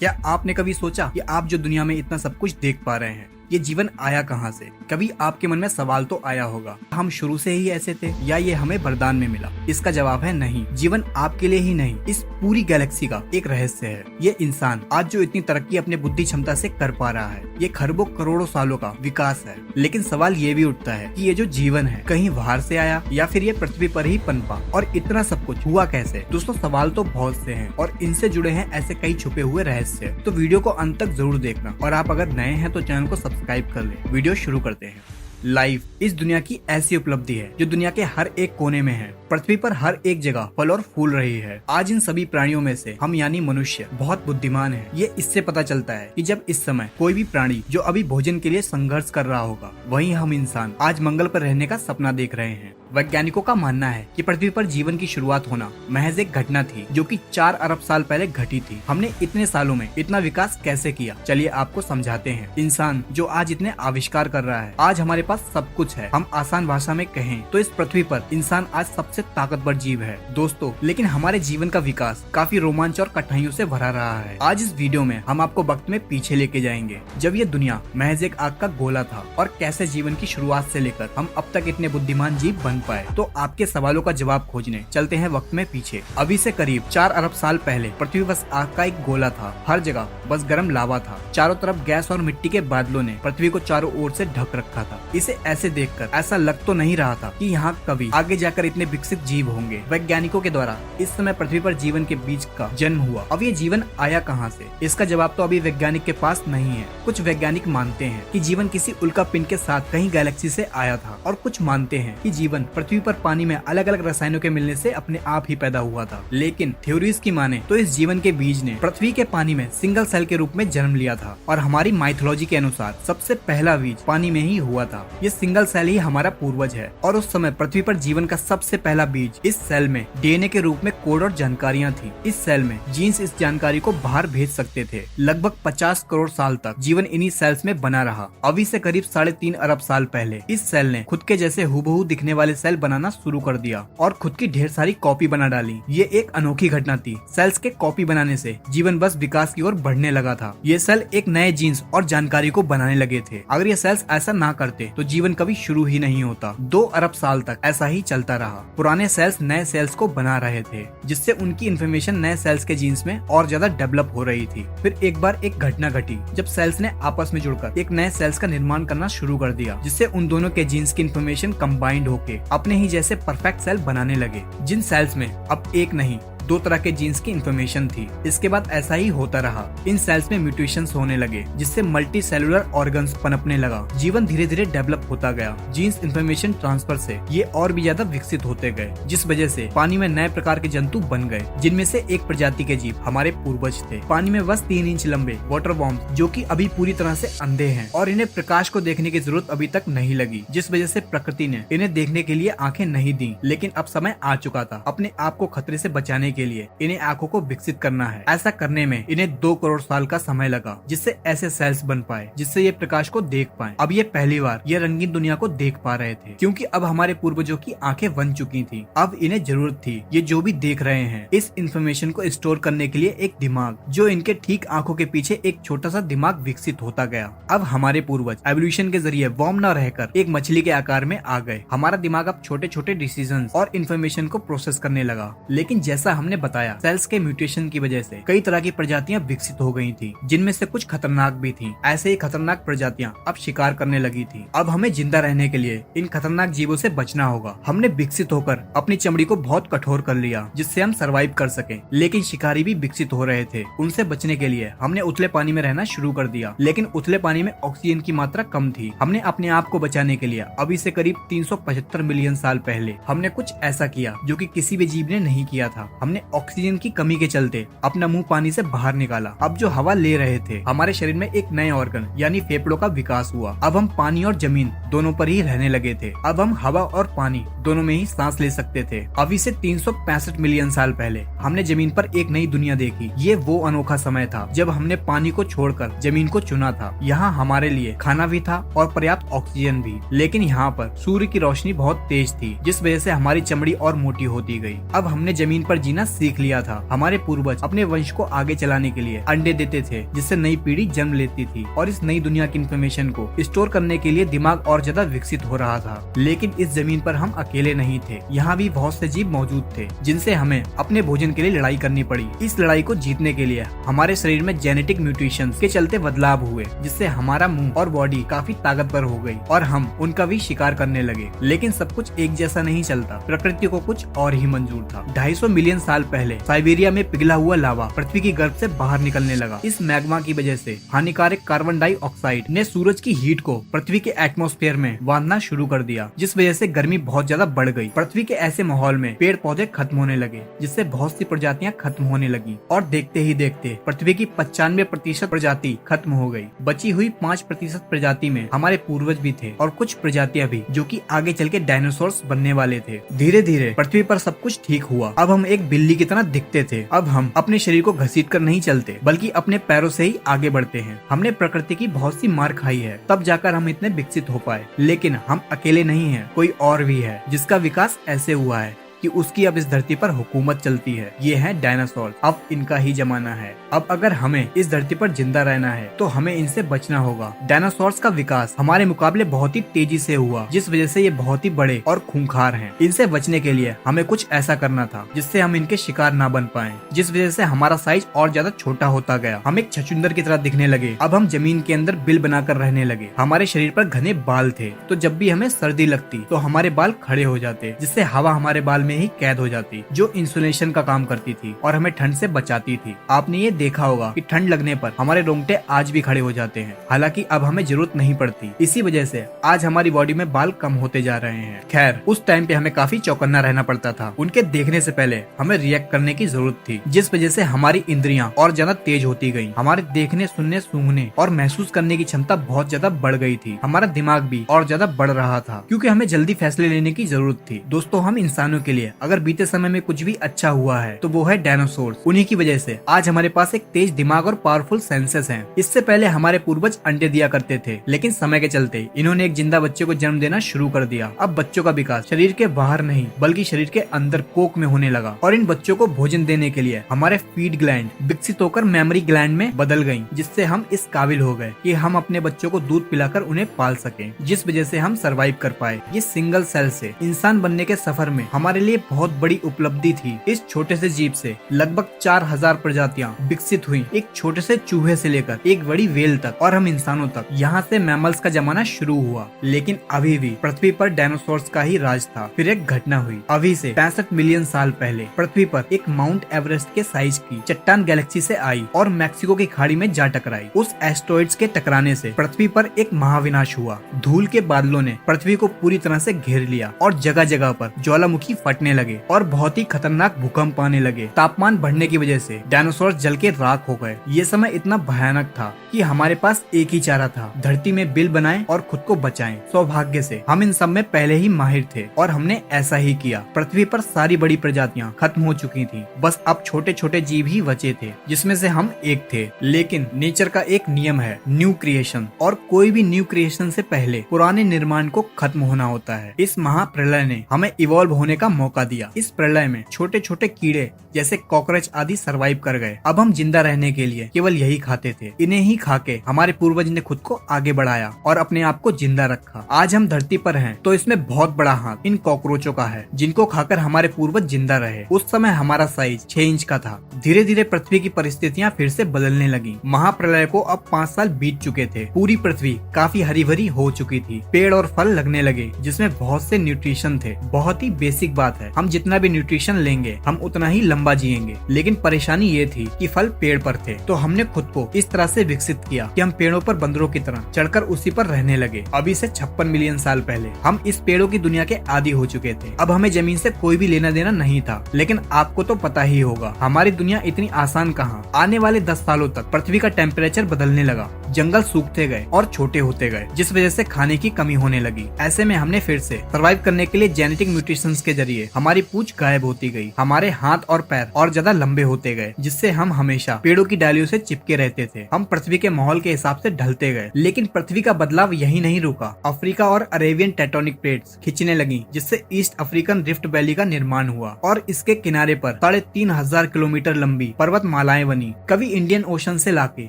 क्या आपने कभी सोचा कि आप जो दुनिया में इतना सब कुछ देख पा रहे हैं, ये जीवन आया कहाँ से? कभी आपके मन में सवाल तो आया होगा, हम शुरू से ही ऐसे थे या ये हमें वरदान में मिला? इसका जवाब है नहीं। जीवन आपके लिए ही नहीं, इस पूरी गैलेक्सी का एक रहस्य है। ये इंसान आज जो इतनी तरक्की अपने बुद्धि क्षमता से कर पा रहा है, ये खरबों करोड़ों सालों का विकास है। लेकिन सवाल ये भी उठता है कि ये जो जीवन है कहीं बाहर से आया या फिर ये पृथ्वी पर ही पनपा, और इतना सब कुछ हुआ कैसे? दोस्तों, सवाल तो बहुत से हैं और इनसे जुड़े हैं ऐसे कई छुपे हुए रहस्य। तो वीडियो को अंत तक जरूर देखना, और आप अगर नए हैं तो चैनल को सब्सक्राइब कर ले। वीडियो शुरू करते हैं। लाइफ इस दुनिया की ऐसी उपलब्धि है जो दुनिया के हर एक कोने में है। पृथ्वी पर हर एक जगह फल और फूल रही है। आज इन सभी प्राणियों में से हम यानी मनुष्य बहुत बुद्धिमान है। ये इससे पता चलता है कि जब इस समय कोई भी प्राणी जो अभी भोजन के लिए संघर्ष कर रहा होगा, वहीं हम इंसान आज मंगल पर रहने का सपना देख रहे हैं। वैज्ञानिकों का मानना है कि पृथ्वी पर जीवन की शुरुआत होना महज एक घटना थी जो कि 4 अरब साल पहले घटी थी। हमने इतने सालों में इतना विकास कैसे किया, चलिए आपको समझाते हैं। इंसान जो आज इतने आविष्कार कर रहा है, आज हमारे पास सब कुछ है। हम आसान भाषा में कहें तो इस पृथ्वी पर इंसान आज सबसे ताकतवर जीव है दोस्तों। लेकिन हमारे जीवन का विकास काफी रोमांच और कठिनाइयों से भरा रहा है। आज इस वीडियो में हम आपको वक्त में पीछे लेके जाएंगे, जब ये दुनिया महज एक आग का गोला था, और कैसे जीवन की शुरुआत से लेकर हम अब तक इतने बुद्धिमान जीव बन पाए। तो आपके सवालों का जवाब खोजने चलते हैं वक्त में पीछे। अभी से करीब 4 अरब साल पहले पृथ्वी बस आग का एक गोला था। हर जगह बस गर्म लावा था। चारों तरफ गैस और मिट्टी के बादलों ने पृथ्वी को चारों ओर से ढक रखा था। इसे ऐसे देखकर ऐसा लग तो नहीं रहा था कि यहाँ कभी आगे जाकर इतने विकसित जीव होंगे। वैज्ञानिकों के द्वारा इस समय पृथ्वी पर जीवन के बीज का जन्म हुआ। अब ये जीवन आया कहाँ से? इसका जवाब तो अभी वैज्ञानिक के पास नहीं है। कुछ वैज्ञानिक मानते हैं कि जीवन किसी उल्का पिंड के साथ कहीं गैलेक्सी से आया था, और कुछ मानते हैं कि जीवन पृथ्वी पर पानी में अलग अलग रसायनों के मिलने से अपने आप ही पैदा हुआ था। लेकिन थ्योरीज की माने तो इस जीवन के बीज ने पृथ्वी के पानी में सिंगल सेल के रूप में जन्म लिया था, और हमारी माइथोलॉजी के अनुसार सबसे पहला बीज पानी में ही हुआ था। ये सिंगल सेल ही हमारा पूर्वज है, और उस समय पृथ्वी पर जीवन का सबसे पहला बीज इस सेल में डीएनए के रूप में कोड और जानकारियां थी। इस सेल में जीन्स इस जानकारी को बाहर भेज सकते थे। लगभग 50 करोड़ साल तक जीवन इन्हीं सेल्स में बना रहा। अभी से करीब 3.5 अरब साल पहले इस सेल ने खुद के जैसे हुबहू दिखने वाले सेल बनाना शुरू कर दिया और खुद की ढेर सारी कॉपी बना डाली। ये एक अनोखी घटना थी। सेल्स के कॉपी बनाने से जीवन बस विकास की ओर बढ़ने लगा था। ये सेल एक नए जीन्स और जानकारी को बनाने लगे थे। अगर ये सेल्स ऐसा ना करते तो जीवन कभी शुरू ही नहीं होता। 2 अरब साल तक ऐसा ही चलता रहा। पुराने सेल्स नए सेल्स को बना रहे थे, जिससे उनकी इन्फॉर्मेशन नए सेल्स के जीन्स में और ज्यादा डेवलप हो रही थी। फिर एक बार एक घटना घटी जब सेल्स ने आपस में जुड़कर एक नए सेल्स का निर्माण करना शुरू कर दिया, जिससे उन दोनों के जीन्स की इन्फॉर्मेशन कंबाइंड होके अपने ही जैसे परफेक्ट सेल बनाने लगे। जिन सेल्स में अब एक नहीं 2 तरह के जीन्स की इन्फॉर्मेशन थी। इसके बाद ऐसा ही होता रहा। इन सेल्स में म्यूटेशंस होने लगे, जिससे मल्टी सेलुलर ऑर्गन्स पनपने लगा। जीवन धीरे धीरे डेवलप होता गया। जीन्स इन्फॉर्मेशन ट्रांसफर से ये और भी ज्यादा विकसित होते गए, जिस वजह से पानी में नए प्रकार के जंतु बन गए, जिनमें से एक प्रजाति के जीव हमारे पूर्वज थे। पानी में बस 3 इंच लंबे वाटर वॉर्म्स, जो कि अभी पूरी तरह से अंधे हैं, और इन्हें प्रकाश को देखने की जरूरत अभी तक नहीं लगी, जिस वजह से प्रकृति ने इन्हें देखने के लिए आंखें नहीं दी। लेकिन अब समय आ चुका था अपने आप को खतरे से बचाने के लिए इन्हें आंखों को विकसित करना है। ऐसा करने में इन्हें 2 करोड़ साल का समय लगा, जिससे ऐसे सेल्स बन पाए जिससे ये प्रकाश को देख पाए। अब ये पहली बार ये रंगीन दुनिया को देख पा रहे थे, क्योंकि अब हमारे पूर्वजों की आंखें बन चुकी थी। अब इन्हें जरूरत थी ये जो भी देख रहे हैं इस इंफॉर्मेशन को स्टोर करने के लिए एक दिमाग, जो इनके ठीक आंखों के पीछे एक छोटा सा दिमाग विकसित होता गया। अब हमारे पूर्वज एवोल्यूशन के जरिए वर्म न रहकर एक मछली के आकार में आ गए। हमारा दिमाग अब छोटे छोटे डिसीजन और इन्फॉर्मेशन को प्रोसेस करने लगा। लेकिन जैसा हमने बताया, सेल्स के म्यूटेशन की वजह से कई तरह की प्रजातियां विकसित हो गई थी, जिनमें से कुछ खतरनाक भी थी। ऐसे ही खतरनाक प्रजातियां अब शिकार करने लगी थी। अब हमें जिंदा रहने के लिए इन खतरनाक जीवों से बचना होगा। हमने विकसित होकर अपनी चमड़ी को बहुत कठोर कर लिया, जिससे हम सरवाइव कर सकें। लेकिन शिकारी भी विकसित हो रहे थे। उनसे बचने के लिए हमने उथले पानी में रहना शुरू कर दिया। लेकिन उथले पानी में ऑक्सीजन की मात्रा कम थी। हमने अपने आप को बचाने के लिए अभी से करीब 375 मिलियन साल पहले हमने कुछ ऐसा किया जो कि किसी भी जीव ने नहीं किया था। हमने ऑक्सीजन की कमी के चलते अपना मुंह पानी से बाहर निकाला। अब जो हवा ले रहे थे, हमारे शरीर में एक नए ऑर्गन यानी फेफड़ों का विकास हुआ। अब हम पानी और जमीन दोनों पर ही रहने लगे थे। अब हम हवा और पानी दोनों में ही सांस ले सकते थे। अभी से 365 मिलियन साल पहले हमने जमीन पर एक नई दुनिया देखी। ये वो अनोखा समय था जब हमने पानी को छोड़कर जमीन को चुना था। यहाँ हमारे लिए खाना भी था और पर्याप्त ऑक्सीजन भी। लेकिन यहाँ पर सूर्य की रोशनी बहुत तेज थी, जिस वजह से हमारी चमड़ी और मोटी होती गई। अब हमने जमीन पर जीना जीना सीख लिया था। हमारे पूर्वज अपने वंश को आगे चलाने के लिए अंडे देते थे, जिससे नई पीढ़ी जन्म लेती थी और इस नई दुनिया की इंफॉर्मेशन को स्टोर करने के लिए दिमाग और ज्यादा विकसित हो रहा था। लेकिन इस जमीन पर हम अकेले नहीं थे, यहाँ भी बहुत से जीव मौजूद थे जिनसे हमें अपने भोजन के लिए लड़ाई करनी पड़ी। इस लड़ाई को जीतने के लिए हमारे शरीर में जेनेटिक म्यूटेशंस के चलते बदलाव हुए, जिससे हमारा मुंह और बॉडी काफी ताकतवर हो गई और हम उनका भी शिकार करने लगे। लेकिन सब कुछ एक जैसा नहीं चलता, प्रकृति को कुछ और ही मंजूर था। 250 मिलियन साल पहले साइबेरिया में पिघला हुआ लावा पृथ्वी की गर्भ से बाहर निकलने लगा। इस मैग्मा की वजह से हानिकारक कार्बन डाइऑक्साइड ने सूरज की हीट को पृथ्वी के एटमॉस्फेयर में बांधना शुरू कर दिया, जिस वजह से गर्मी बहुत ज्यादा बढ़ गई। पृथ्वी के ऐसे माहौल में पेड़ पौधे खत्म होने लगे, जिससे बहुत सी प्रजातियां खत्म होने लगी और देखते ही देखते पृथ्वी की 95% प्रजाति खत्म हो गई। बची हुई 5% प्रजाति में हमारे पूर्वज भी थे और कुछ प्रजातियां भी, जो कि आगे चल के डायनासोर्स बनने वाले थे। धीरे धीरे पृथ्वी पर सब कुछ ठीक हुआ। अब हम एक बिल्ली की तरह दिखते थे। अब हम अपने शरीर को घसीट कर नहीं चलते, बल्कि अपने पैरों से ही आगे बढ़ते हैं। हमने प्रकृति की बहुत सी मार खाई है, तब जाकर हम इतने विकसित हो पाए। लेकिन हम अकेले नहीं हैं, कोई और भी है जिसका विकास ऐसे हुआ है कि उसकी अब इस धरती पर हुकूमत चलती है। ये है डायनासोर। अब इनका ही जमाना है। अब अगर हमें इस धरती पर जिंदा रहना है तो हमें इनसे बचना होगा। डायनासोर्स का विकास हमारे मुकाबले बहुत ही तेजी से हुआ, जिस वजह से ये बहुत ही बड़े और खूंखार हैं। इनसे बचने के लिए हमें कुछ ऐसा करना था जिससे हम इनके शिकार ना बन पाए, जिस वजह से हमारा साइज और ज्यादा छोटा होता गया। हम एक छछूंदर की तरह दिखने लगे। अब हम जमीन के अंदर बिल बनाकर रहने लगे। हमारे शरीर पर घने बाल थे, तो जब भी हमें सर्दी लगती तो हमारे बाल खड़े हो जाते, जिससे हवा हमारे बाल में ही कैद हो जाती, जो इंसुलेशन का काम करती थी और हमें ठंड से बचाती थी। आपने ये देखा होगा कि ठंड लगने पर हमारे रोंगटे आज भी खड़े हो जाते हैं, हालांकि अब हमें जरूरत नहीं पड़ती। इसी वजह से आज हमारी बॉडी में बाल कम होते जा रहे हैं। खैर, उस टाइम पे हमें काफी चौकन्ना रहना पड़ता था। उनके देखने से पहले हमें रिएक्ट करने की जरूरत थी, जिस वजह से हमारी इंद्रियां और ज्यादा तेज होती गयी। हमारे देखने, सुनने, सूंघने और महसूस करने की क्षमता बहुत ज्यादा बढ़ गई थी। हमारा दिमाग भी और ज्यादा बढ़ रहा था, क्योंकि हमें जल्दी फैसले लेने की जरूरत थी। दोस्तों, हम इंसानों के लिए अगर बीते समय में कुछ भी अच्छा हुआ है तो वो है डायनासोर्स। उन्हीं की वजह से आज हमारे पास एक तेज दिमाग और पावरफुल सेंसेस हैं। इससे पहले हमारे पूर्वज अंडे दिया करते थे, लेकिन समय के चलते इन्होंने एक जिंदा बच्चे को जन्म देना शुरू कर दिया। अब बच्चों का विकास शरीर के बाहर नहीं बल्कि शरीर के अंदर कोक में होने लगा, और इन बच्चों को भोजन देने के लिए हमारे फीड ग्लैंड विकसित होकर मेमोरी ग्लैंड में बदल गयी, जिससे हम इस काबिल हो गए कि हम अपने बच्चों को दूध पिलाकर उन्हें पाल सकें, जिस वजह से हम सरवाइव कर पाए। ये सिंगल सेल से इंसान बनने के सफर में हमारे लिए बहुत बड़ी उपलब्धि थी। इस छोटे से जीव से लगभग 4000 प्रजातियां विकसित हुई, एक छोटे से चूहे से लेकर एक बड़ी वेल तक और हम इंसानों तक। यहाँ से मैमल्स का जमाना शुरू हुआ, लेकिन अभी भी पृथ्वी पर डायनासोर्स का ही राज था। फिर एक घटना हुई। अभी से 65 मिलियन साल पहले पृथ्वी पर एक माउंट एवरेस्ट के साइज की चट्टान गैलेक्सी से आई और मैक्सिको की खाड़ी में जा टकराई। उस एस्टेरॉइड्स के टकराने से पृथ्वी पर एक महाविनाश हुआ। धूल के बादलों ने पृथ्वी को पूरी तरह से घेर लिया और जगह जगह पर ज्वालामुखी फटने लगे और बहुत ही खतरनाक भूकंप आने लगे। तापमान बढ़ने की वजह से डायनासोर जल के राख हो गए। ये समय इतना भयानक था कि हमारे पास एक ही चारा था, धरती में बिल बनाएं और खुद को बचाएं। सौभाग्य से हम इन सब में पहले ही माहिर थे और हमने ऐसा ही किया। पृथ्वी पर सारी बड़ी प्रजातियां खत्म हो चुकी थी, बस अब छोटे छोटे जीव ही बचे थे, जिसमें से हम एक थे। लेकिन नेचर का एक नियम है, न्यू क्रिएशन, और कोई भी न्यू क्रिएशन से पहले पुराने निर्माण को खत्म होना होता है। इस महाप्रलय ने हमें इवॉल्व होने का मौका दिया। इस प्रलय में छोटे छोटे कीड़े जैसे कॉकरोच आदि सरवाइव कर गए। अब हम जिंदा रहने के लिए केवल यही खाते थे। इन्हें ही खा के हमारे पूर्वज ने खुद को आगे बढ़ाया और अपने आप को जिंदा रखा। आज हम धरती पर हैं तो इसमें बहुत बड़ा हाथ इन कॉकरोचों का है, जिनको खाकर हमारे पूर्वज जिंदा रहे। उस समय हमारा साइज 6 इंच का था। धीरे धीरे पृथ्वी की परिस्थितियाँ फिर से बदलने लगी। महाप्रलय को अब 5 साल बीत चुके थे। पूरी पृथ्वी काफी हरी भरी हो चुकी थी। पेड़ और फल लगने लगे, जिसमें बहुत से न्यूट्रिशन थे। बहुत ही बेसिक बात है, हम जितना भी न्यूट्रिशन लेंगे हम उतना ही लंबा जिएंगे। लेकिन परेशानी ये थी कि फल पेड़ पर थे, तो हमने खुद को इस तरह से विकसित किया कि हम पेड़ों पर बंदरों की तरह चढ़कर उसी पर रहने लगे। अभी से 56 मिलियन साल पहले हम इस पेड़ों की दुनिया के आदी हो चुके थे। अब हमें जमीन से कोई भी लेना देना नहीं था। लेकिन आपको तो पता ही होगा, हमारी दुनिया इतनी आसान कहाँ। आने वाले 10 सालों तक पृथ्वी का टेम्परेचर बदलने लगा, जंगल सूखते गए और छोटे होते गए, जिस वजह से खाने की कमी होने लगी। ऐसे में हमने फिर से सर्वाइव करने के लिए जेनेटिक म्यूटेशंस के जरिए लिए हमारी पूंछ गायब होती गई, हमारे हाथ और पैर और ज्यादा लंबे होते गए, जिससे हम हमेशा पेड़ों की डालियों से चिपके रहते थे। हम पृथ्वी के माहौल के हिसाब से ढलते गए, लेकिन पृथ्वी का बदलाव यही नहीं रुका। अफ्रीका और अरेबियन टेक्टोनिक प्लेट्स खिंचने लगी, जिससे ईस्ट अफ्रीकन रिफ्ट वैली का निर्माण हुआ और इसके किनारे पर 3,500 किलोमीटर लंबी पर्वतमालाएं बनी। कभी इंडियन ओशन से लाके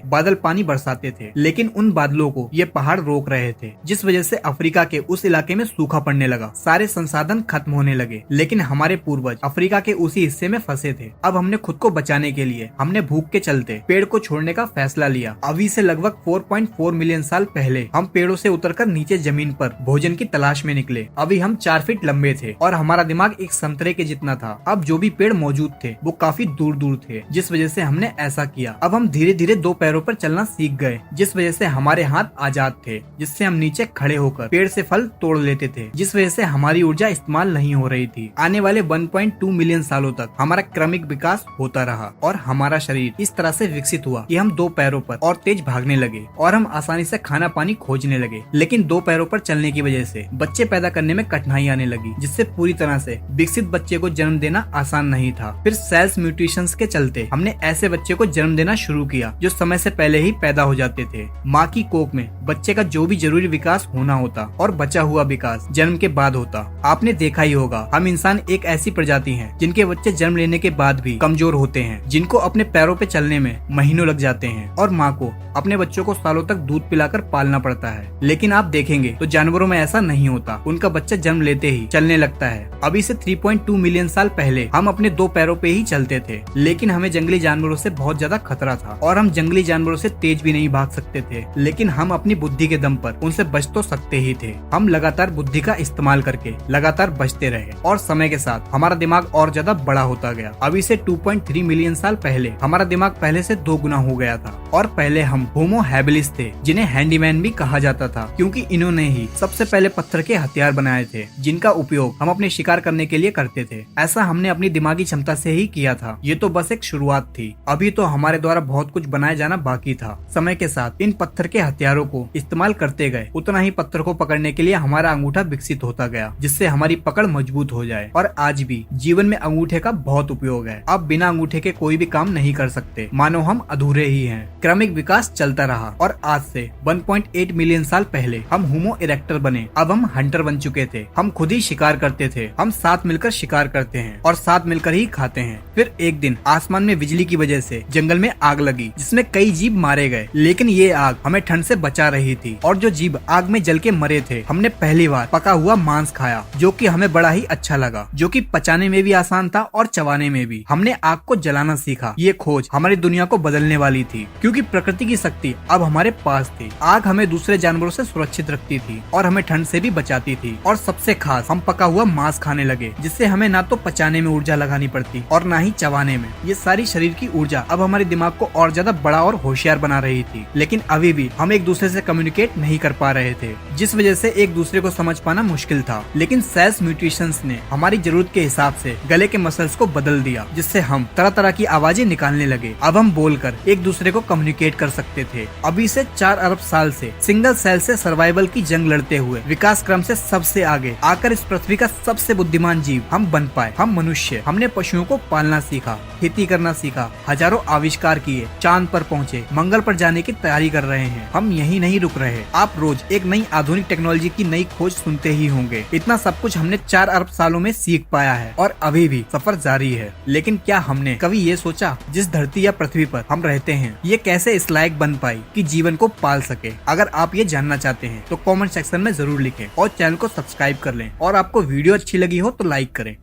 बादल पानी बरसाते थे, लेकिन उन बादलों को ये पहाड़ रोक रहे थे, जिस वजह से अफ्रीका के उस इलाके में सूखा पड़ने लगा, सारे संसाधन खत्म होने लगे। लेकिन हमारे पूर्वज अफ्रीका के उसी हिस्से में फंसे थे। अब हमने खुद को बचाने के लिए हमने भूख के चलते पेड़ को छोड़ने का फैसला लिया। अभी से लगभग 4.4 मिलियन साल पहले हम पेड़ों से उतरकर नीचे जमीन पर भोजन की तलाश में निकले। अभी हम 4 फीट लंबे थे और हमारा दिमाग एक संतरे के जितना था। अब जो भी पेड़ मौजूद थे वो काफी दूर दूर थे, जिस वजह से हमने ऐसा किया। अब हम धीरे धीरे 2 पैरों पर चलना सीख गए, जिस वजह से हमारे हाथ आजाद थे, जिससे हम नीचे खड़े होकर पेड़ से फल तोड़ लेते थे, जिस वजह से हमारी ऊर्जा इस्तेमाल नहीं हो रही थी। आने वाले 1.2 मिलियन सालों तक हमारा क्रमिक विकास होता रहा और हमारा शरीर इस तरह से विकसित हुआ कि हम 2 पैरों पर और तेज भागने लगे और हम आसानी से खाना पानी खोजने लगे। लेकिन 2 पैरों पर चलने की वजह से बच्चे पैदा करने में कठिनाई आने लगी, जिससे पूरी तरह से विकसित बच्चे को जन्म देना आसान नहीं था। फिर सेल्स म्यूटेशंस के चलते हमने ऐसे बच्चे को जन्म देना शुरू किया जो समय से पहले ही पैदा हो जाते थे। माँ की कोख में बच्चे का जो भी जरूरी विकास होना होता और बचा हुआ विकास जन्म के बाद होता। आपने देखा ही होगा, हम इंसान एक ऐसी प्रजाति हैं जिनके बच्चे जन्म लेने के बाद भी कमजोर होते हैं, जिनको अपने पैरों पे चलने में महीनों लग जाते हैं और माँ को अपने बच्चों को सालों तक दूध पिलाकर पालना पड़ता है। लेकिन आप देखेंगे तो जानवरों में ऐसा नहीं होता, उनका बच्चा जन्म लेते ही चलने लगता है। अभी से 3.2 मिलियन साल पहले हम अपने 2 पैरों पे ही चलते थे, लेकिन हमें जंगली जानवरों से बहुत ज्यादा खतरा था और हम जंगली जानवरों से तेज भी नहीं भाग सकते थे। लेकिन हम अपनी बुद्धि के दम पर उनसे बच तो सकते ही थे। हम लगातार बुद्धि का इस्तेमाल करके लगातार बचते रहे और समय के साथ हमारा दिमाग और ज्यादा बड़ा होता गया। अभी से 2.3 मिलियन साल पहले हमारा दिमाग पहले से 2 गुना हो गया था और पहले हम होमो हैबिलिस थे, जिन्हें हैंडीमैन भी कहा जाता था, क्योंकि इन्होंने ही सबसे पहले पत्थर के हथियार बनाए थे, जिनका उपयोग हम अपने शिकार करने के लिए करते थे। ऐसा हमने अपनी दिमागी क्षमता से ही किया था। ये तो बस एक शुरुआत थी, अभी तो हमारे द्वारा बहुत कुछ बनाया जाना बाकी था। समय के साथ इन पत्थर के हथियारों को इस्तेमाल करते गए, उतना ही पत्थर को पकड़ने के लिए हमारा अंगूठा विकसित होता गया, जिससे हमारी पकड़ मजबूत हो जाए। और आज भी जीवन में अंगूठे का बहुत उपयोग है। अब बिना अंगूठे के कोई भी काम नहीं कर सकते, मानो हम अधूरे ही हैं। क्रमिक विकास चलता रहा और आज से 1.8 मिलियन साल पहले हम होमो इरेक्टर बने। अब हम हंटर बन चुके थे। हम खुद ही शिकार करते थे। हम साथ मिलकर शिकार करते हैं और साथ मिलकर ही खाते हैं। फिर एक दिन आसमान में बिजली की वजह से जंगल में आग लगी, जिसमें कई जीव मारे गए, लेकिन ये आग हमें ठंड से बचा रही थी। और जो जीव आग में जल के मरे थे, हमने पहली बार पका हुआ मांस खाया, जो कि हमें बड़ा ही अच्छा लगा, जो कि पचाने में भी आसान था और चबाने में भी। हमने आग को जलाना सीखा। ये खोज हमारी दुनिया को बदलने वाली थी, क्योंकि प्रकृति की शक्ति अब हमारे पास थी। आग हमें दूसरे जानवरों से सुरक्षित रखती थी और हमें ठंड से भी बचाती थी। और सबसे खास, हम पका हुआ मांस खाने लगे, जिससे हमें ना तो पचाने में ऊर्जा लगानी पड़ती और ना ही चबाने में। ये सारी शरीर की ऊर्जा अब हमारे दिमाग को और ज्यादा बड़ा और होशियार बना रही थी। लेकिन अभी भी हम एक दूसरे से कम्युनिकेट नहीं कर पा रहे थे, जिस वजह से एक दूसरे को समझ पाना मुश्किल था। लेकिन सेल्स म्यूटेशंस ने हमारी जरूरत के हिसाब से गले के मसल्स को बदल दिया, जिससे हम तरह तरह की आवाजें निकालने लगे। अब हम बोलकर एक दूसरे को कम्युनिकेट कर सकते थे। अभी से 4 अरब साल से सिंगल सेल से सर्वाइवल की जंग लड़ते हुए विकास क्रम से सबसे आगे आकर इस पृथ्वी का सबसे बुद्धिमान जीव हम बन पाए। हम मनुष्य, हमने पशुओं को पालना सीखा, खेती करना सीखा, हजारों आविष्कार किए, चांद पर पहुँचे, मंगल पर जाने की तैयारी कर रहे हैं। हम यही नहीं रुक रहे। आप रोज एक नई आधुनिक टेक्नोलॉजी की नई खोज सुनते ही होंगे। इतना सब कुछ हमने 4 अरब सालों में सीख पाया है और अभी भी सफर जारी है। लेकिन क्या हमने कभी ये सोचा, जिस धरती या पृथ्वी पर हम रहते हैं, ये कैसे इस लायक बन पाई कि जीवन को पाल सके? अगर आप ये जानना चाहते हैं तो कमेंट सेक्शन में जरूर लिखें और चैनल को सब्सक्राइब कर लें। और आपको वीडियो अच्छी लगी हो तो लाइक करें।